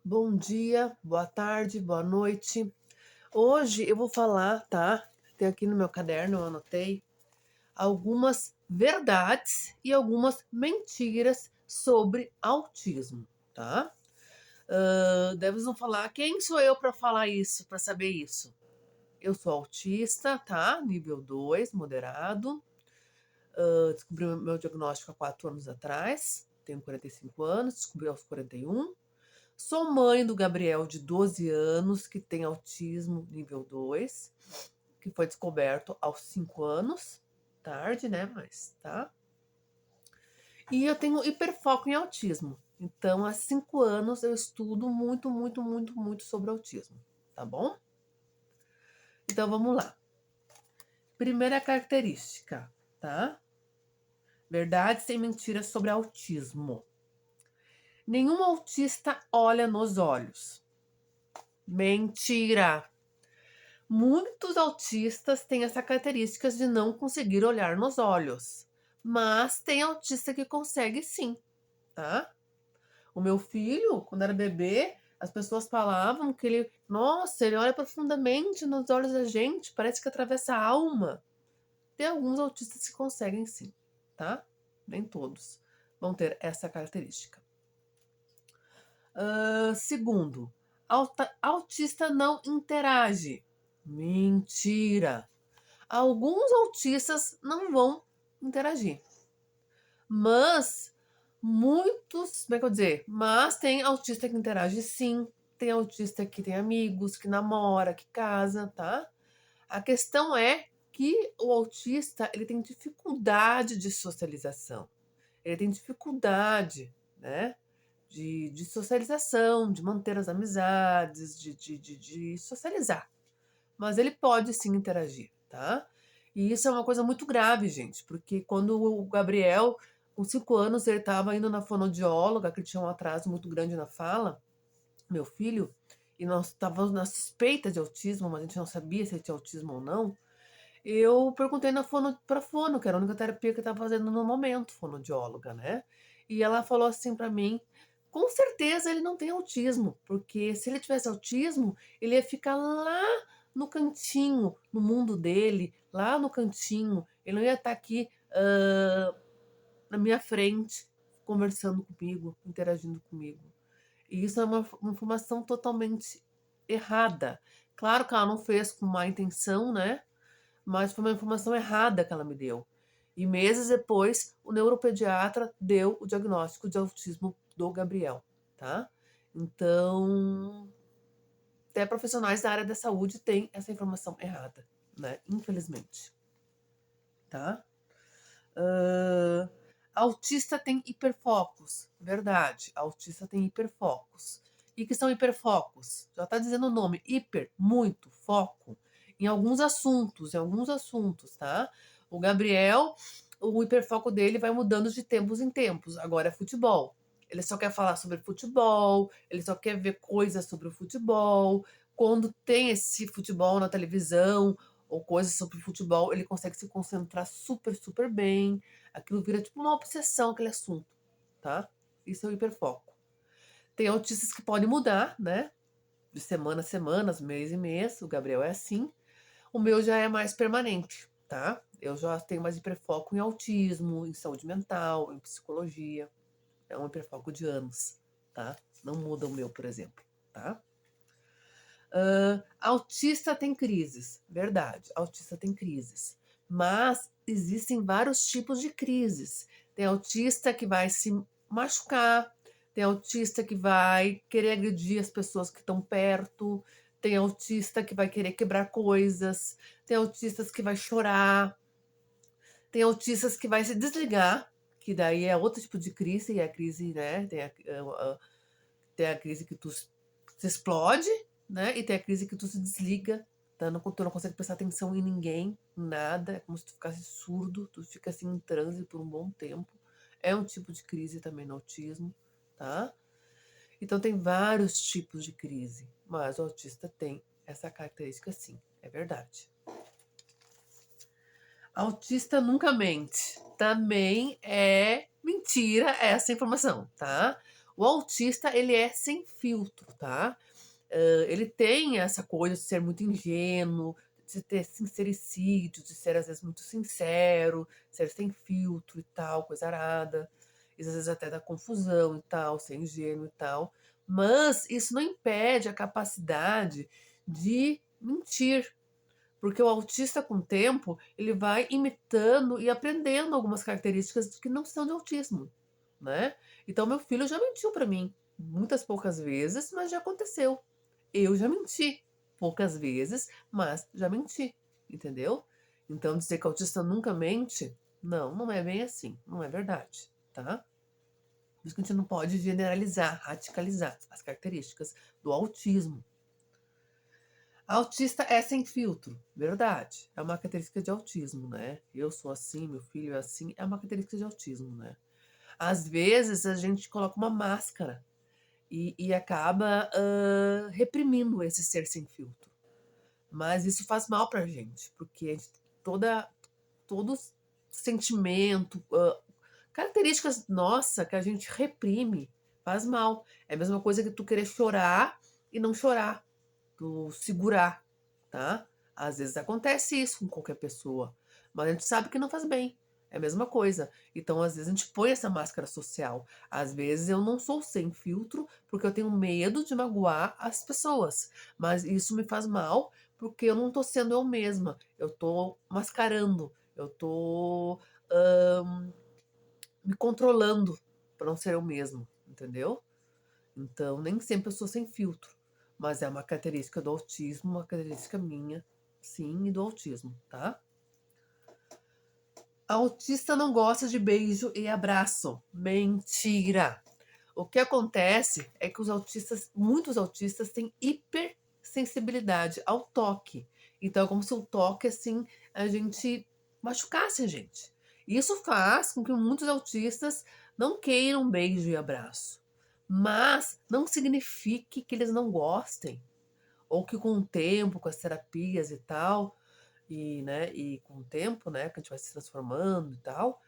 Bom dia, boa tarde, boa noite. Hoje eu vou falar, tá? Tem aqui no meu caderno, eu anotei algumas verdades e algumas mentiras sobre autismo, tá? Daí vocês vão falar, quem sou eu para falar isso, para saber isso? Eu sou autista, tá? Nível 2, moderado. Descobri o meu diagnóstico há 4 anos atrás. Tenho 45 anos, descobri aos 41. Sou mãe do Gabriel, de 12 anos, que tem autismo nível 2, que foi descoberto aos 5 anos. Tarde, né? Mas tá. E eu tenho hiperfoco em autismo. Então, há 5 anos eu estudo muito, muito, muito, muito sobre autismo. Tá bom? Então, vamos lá. Primeira característica, tá? Verdades e mentiras sobre autismo. Nenhum autista olha nos olhos. Mentira! Muitos autistas têm essa característica de não conseguir olhar nos olhos, mas tem autista que consegue sim, tá? O meu filho, quando era bebê, as pessoas falavam que ele, nossa, ele olha profundamente nos olhos da gente, parece que atravessa a alma. Tem alguns autistas que conseguem sim, tá? Nem todos vão ter essa característica. Segundo, autista não interage. Mentira! Alguns autistas não vão interagir, mas muitos, como é que eu vou dizer? Mas tem autista que interage sim, tem autista que tem amigos, que namora, que casa, tá? A questão é que o autista, ele tem dificuldade de socialização. Ele tem dificuldade, né? De socialização, de manter as amizades, de socializar. Mas ele pode sim interagir, tá? E isso é uma coisa muito grave, gente, porque quando o Gabriel, com 5 anos, ele estava indo na fonoaudióloga, que ele tinha um atraso muito grande na fala, meu filho, e nós estávamos na suspeita de autismo, mas a gente não sabia se ele tinha autismo ou não. Eu perguntei na fono, que era a única terapia que eu estava fazendo no momento, fonoaudióloga, né? E ela falou assim para mim: com certeza ele não tem autismo, porque se ele tivesse autismo, ele ia ficar lá no cantinho, no mundo dele, lá no cantinho. Ele não ia estar aqui na minha frente, conversando comigo, interagindo comigo. E isso é uma informação totalmente errada. Claro que ela não fez com má intenção, né? Mas foi uma informação errada que ela me deu. E meses depois, o neuropediatra deu o diagnóstico de autismo do Gabriel, tá? Então, até profissionais da área da saúde têm essa informação errada, né? Infelizmente, tá? Ahn, autista tem hiperfocos, verdade. Autista tem hiperfocos. E que são hiperfocos? Já está dizendo o nome, hiper, muito, foco. Em alguns assuntos, tá? O Gabriel, o hiperfoco dele vai mudando de tempos em tempos. Agora é futebol. Ele só quer falar sobre futebol, ele só quer ver coisas sobre o futebol. Quando tem esse futebol na televisão ou coisas sobre futebol, ele consegue se concentrar super, super bem. Aquilo vira tipo uma obsessão, aquele assunto, tá? Isso é o hiperfoco. Tem autistas que podem mudar, né? De semana a semana, mês em mês. O Gabriel é assim. O meu já é mais permanente, tá? Eu já tenho mais hiperfoco em autismo, em saúde mental, em psicologia. É um hiperfoco de anos, tá? Não muda o meu, por exemplo, tá? Autista tem crises, verdade, autista tem crises. Mas existem vários tipos de crises. Tem autista que vai se machucar, tem autista que vai querer agredir as pessoas que estão perto, tem autista que vai querer quebrar coisas, tem autistas que vai chorar, tem autistas que vai se desligar, que daí é outro tipo de crise, e a crise, né? Tem a crise que tu se explode, né? E tem a crise que tu se desliga, tá? Tu não consegue prestar atenção em ninguém, em nada. É como se tu ficasse surdo, tu fica assim em transe por um bom tempo. É um tipo de crise também no autismo, tá? Então tem vários tipos de crise, mas o autista tem essa característica sim, é verdade. Autista nunca mente. Também é mentira essa informação, tá? O autista, ele é sem filtro, tá? Ele tem essa coisa de ser muito ingênuo, de ter sincericídio, de ser às vezes muito sincero, ser sem filtro e tal, coisa arada. Às vezes até dá confusão e tal, ser ingênuo e tal. Mas isso não impede a capacidade de mentir. Porque o autista, com o tempo, ele vai imitando e aprendendo algumas características que não são de autismo, né? Então, meu filho já mentiu para mim, muitas poucas vezes, mas já aconteceu. Eu já menti, poucas vezes, mas já menti, entendeu? Então, dizer que autista nunca mente, não é bem assim, não é verdade, tá? Por isso que a gente não pode generalizar, radicalizar as características do autismo. Autista é sem filtro, verdade. É uma característica de autismo, né? Eu sou assim, meu filho é assim, é uma característica de autismo, né? Às vezes a gente coloca uma máscara e acaba reprimindo esse ser sem filtro. Mas isso faz mal pra gente, porque a gente, todo sentimento, características nossa que a gente reprime, faz mal. É a mesma coisa que tu querer chorar e não chorar, tu segurar, tá? Às vezes acontece isso com qualquer pessoa, mas a gente sabe que não faz bem. É a mesma coisa. Então, às vezes, a gente põe essa máscara social. Às vezes, eu não sou sem filtro, porque eu tenho medo de magoar as pessoas. Mas isso me faz mal, porque eu não tô sendo eu mesma. Eu tô mascarando. Eu tô me controlando para não ser eu mesmo, entendeu? Então, nem sempre eu sou sem filtro, mas é uma característica do autismo, uma característica minha, sim, e do autismo, tá? A autista não gosta de beijo e abraço. Mentira! O que acontece é que muitos autistas têm hipersensibilidade ao toque. Então é como se o toque, assim, a gente machucasse a gente. Isso faz com que muitos autistas não queiram beijo e abraço. Mas não signifique que eles não gostem. Ou que com o tempo, com as terapias e tal, e com o tempo, né, que a gente vai se transformando e tal,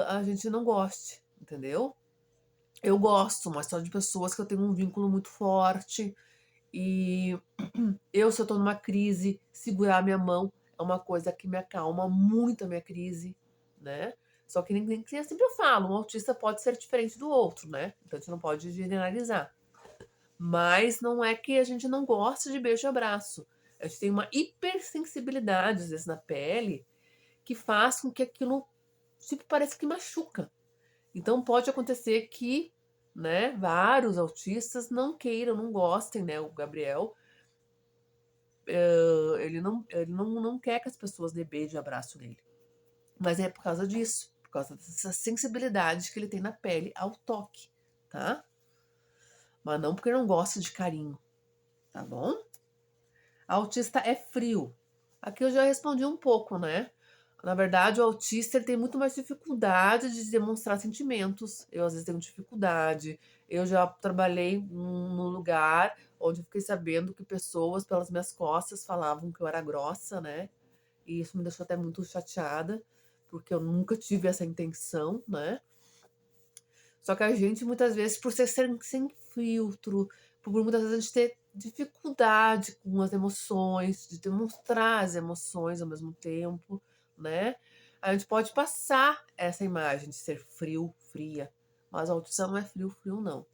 a gente não goste, entendeu? Eu gosto, mas só de pessoas que eu tenho um vínculo muito forte. E se eu tô numa crise, segurar minha mão é uma coisa que me acalma muito a minha crise, né? Só que nem que eu sempre falo, um autista pode ser diferente do outro, né? Então a gente não pode generalizar. Mas não é que a gente não gosta de beijo e abraço. A gente tem uma hipersensibilidade, às vezes, na pele, que faz com que aquilo, tipo, parece que machuca. Então pode acontecer que, né, vários autistas não queiram, não gostem, né? O Gabriel, ele não quer que as pessoas dê beijo e abraço nele. Mas é por causa disso, por causa dessa sensibilidade que ele tem na pele ao toque, tá? Mas não porque não gosta de carinho, tá bom? Autista é frio. Aqui eu já respondi um pouco, né? Na verdade, o autista ele tem muito mais dificuldade de demonstrar sentimentos. Eu, às vezes, tenho dificuldade. Eu já trabalhei num lugar onde eu fiquei sabendo que pessoas, pelas minhas costas, falavam que eu era grossa, né? E isso me deixou até muito chateada, porque eu nunca tive essa intenção, né? Só que a gente, muitas vezes, por ser sem filtro, por muitas vezes a gente ter dificuldade com as emoções, de demonstrar as emoções ao mesmo tempo, né? A gente pode passar essa imagem de ser frio, fria, mas a audição não é frio, frio não.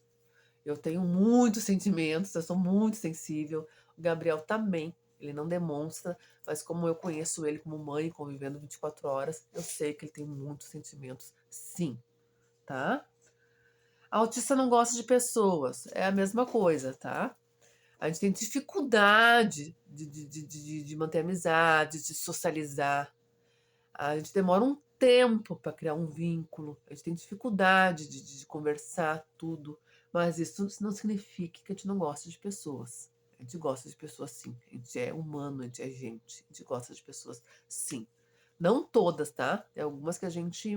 Eu tenho muitos sentimentos, eu sou muito sensível. O Gabriel também, ele não demonstra, mas como eu conheço ele como mãe, convivendo 24 horas, eu sei que ele tem muitos sentimentos, sim, tá? A autista não gosta de pessoas, é a mesma coisa, tá? A gente tem dificuldade de manter amizade, de socializar. A gente demora um tempo para criar um vínculo. A gente tem dificuldade de conversar tudo. Mas isso não significa que a gente não gosta de pessoas. A gente gosta de pessoas sim. A gente é humano, a gente é gente. A gente gosta de pessoas sim. Não todas, tá? Tem algumas que a gente,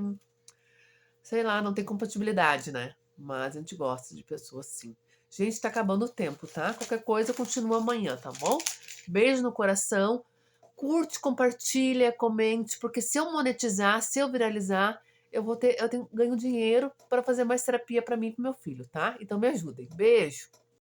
sei lá, não tem compatibilidade, né? Mas a gente gosta de pessoas sim. Gente, tá acabando o tempo, tá? Qualquer coisa continua amanhã, tá bom? Beijo no coração. Curte, compartilha, comente, porque se eu monetizar, se eu viralizar, eu tenho ganho dinheiro para fazer mais terapia para mim e para meu filho, tá? Então me ajudem. Beijo.